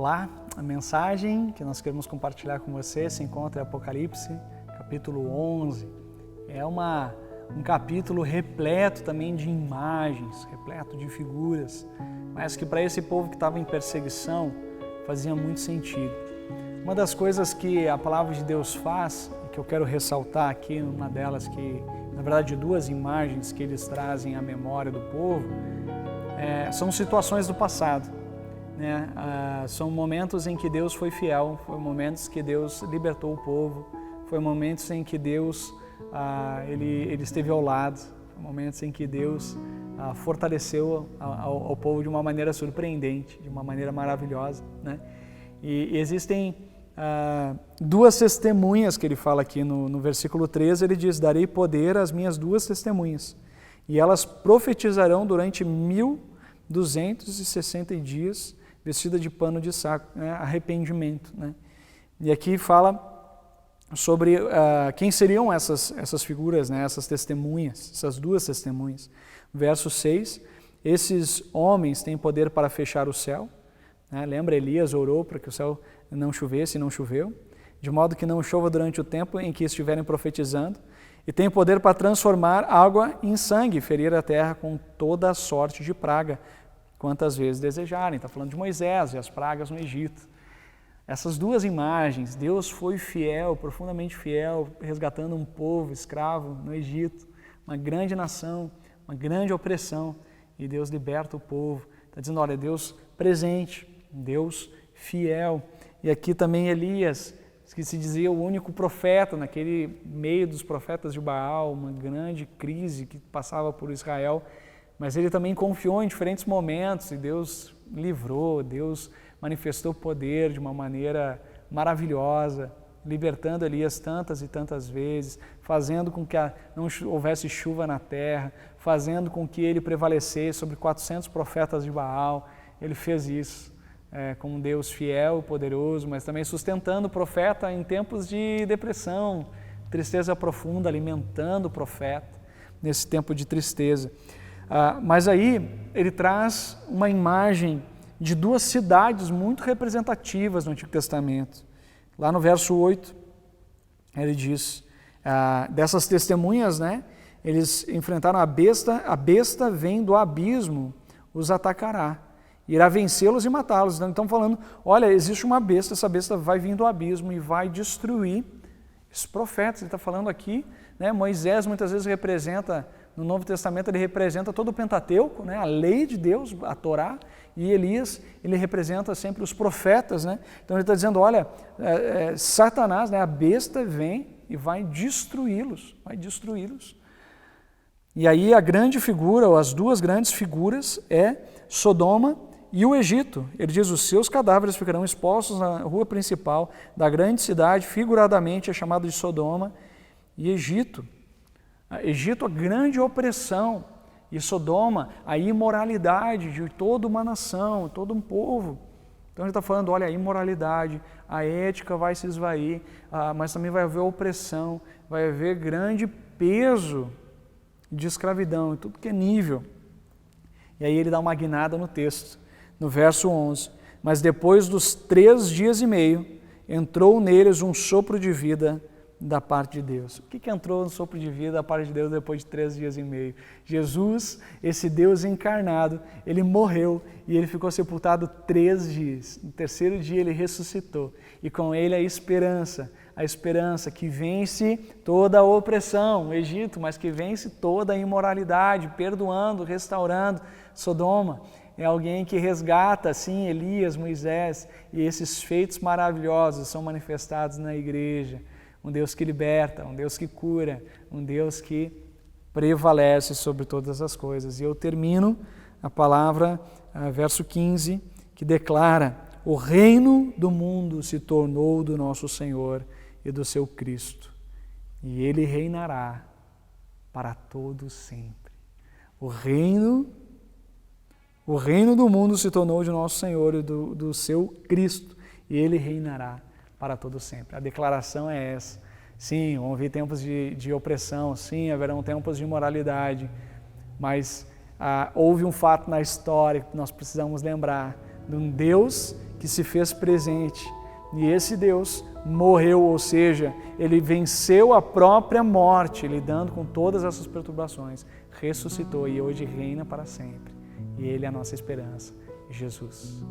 Olá, a mensagem que nós queremos compartilhar com você se encontra em Apocalipse, capítulo 11. É um capítulo repleto também de imagens, repleto de figuras, mas que para esse povo que estava em perseguição fazia muito sentido. Uma das coisas que a palavra de Deus faz, que eu quero ressaltar aqui, uma delas que, na verdade, duas imagens que eles trazem à memória do povo, são situações do passado. São momentos em que Deus foi fiel, foram momentos que Deus libertou o povo, foram momentos em que Deus ele esteve ao lado, momentos em que Deus fortaleceu ao povo de uma maneira surpreendente, de uma maneira maravilhosa. E existem duas testemunhas que ele fala aqui no versículo 13, ele diz: darei poder às minhas duas testemunhas, e elas profetizarão durante 1260 dias, vestida de pano de saco, arrependimento. E aqui fala sobre quem seriam essas figuras, essas testemunhas, essas duas testemunhas. Verso 6, esses homens têm poder para fechar o céu. Lembra, Elias orou para que o céu não chovesse e não choveu, de modo que não chova durante o tempo em que estiverem profetizando, e tem poder para transformar água em sangue, ferir a terra com toda a sorte de praga, quantas vezes desejarem. Está falando de Moisés e as pragas no Egito. Essas duas imagens, Deus foi fiel, profundamente fiel, resgatando um povo escravo no Egito, uma grande nação, uma grande opressão, e Deus liberta o povo. Está dizendo, olha, Deus presente, Deus fiel. E aqui também Elias, que se dizia o único profeta naquele meio dos profetas de Baal, uma grande crise que passava por Israel, mas ele também confiou em diferentes momentos e Deus livrou, Deus manifestou poder de uma maneira maravilhosa, libertando Elias tantas e tantas vezes, fazendo com que não houvesse chuva na terra, fazendo com que ele prevalecesse sobre 400 profetas de Baal. Ele fez isso como um Deus fiel, poderoso, mas também sustentando o profeta em tempos de depressão, tristeza profunda, alimentando o profeta nesse tempo de tristeza. Mas aí ele traz uma imagem de duas cidades muito representativas no Antigo Testamento. Lá no verso 8, ele diz, dessas testemunhas, eles enfrentaram a besta vem do abismo, os atacará, irá vencê-los e matá-los. Então estão falando, olha, existe uma besta, essa besta vai vir do abismo e vai destruir esses profetas. Ele está falando aqui, Moisés muitas vezes representa, no Novo Testamento ele representa todo o Pentateuco, a lei de Deus, a Torá, e Elias, ele representa sempre os profetas. Então ele está dizendo, olha, Satanás, a besta vem e vai destruí-los, E aí a grande figura, ou as duas grandes figuras, é Sodoma e o Egito. Ele diz, os seus cadáveres ficarão expostos na rua principal da grande cidade, figuradamente é chamado de Sodoma e Egito. Egito, a grande opressão, e Sodoma, a imoralidade de toda uma nação, todo um povo. Então ele está falando, olha, a imoralidade, a ética vai se esvair, mas também vai haver opressão, vai haver grande peso de escravidão, em tudo que é nível. E aí ele dá uma guinada no texto, no verso 11. Mas depois dos 3 dias e meio, entrou neles um sopro de vida da parte de Deus. O que entrou no sopro de vida da parte de Deus depois de 3 dias e meio? Jesus, esse Deus encarnado, ele morreu e ele ficou sepultado 3 dias. No 3º dia ele ressuscitou e com ele a esperança que vence toda a opressão, o Egito, mas que vence toda a imoralidade, perdoando, restaurando Sodoma. É alguém que resgata, assim, Elias, Moisés, e esses feitos maravilhosos são manifestados na igreja. Um Deus que liberta, um Deus que cura, um Deus que prevalece sobre todas as coisas. E eu termino a palavra, verso 15, que declara, o reino do mundo se tornou do nosso Senhor e do seu Cristo, e ele reinará para todo sempre. O reino do mundo se tornou de nosso Senhor e do seu Cristo, e ele reinará para todo sempre. A declaração é essa. Sim, vão vir tempos de opressão, sim, haverão tempos de imoralidade, mas houve um fato na história que nós precisamos lembrar. de um Deus que se fez presente. E esse Deus morreu, ou seja, ele venceu a própria morte, lidando com todas essas perturbações, ressuscitou e hoje reina para sempre. E ele é a nossa esperança, Jesus.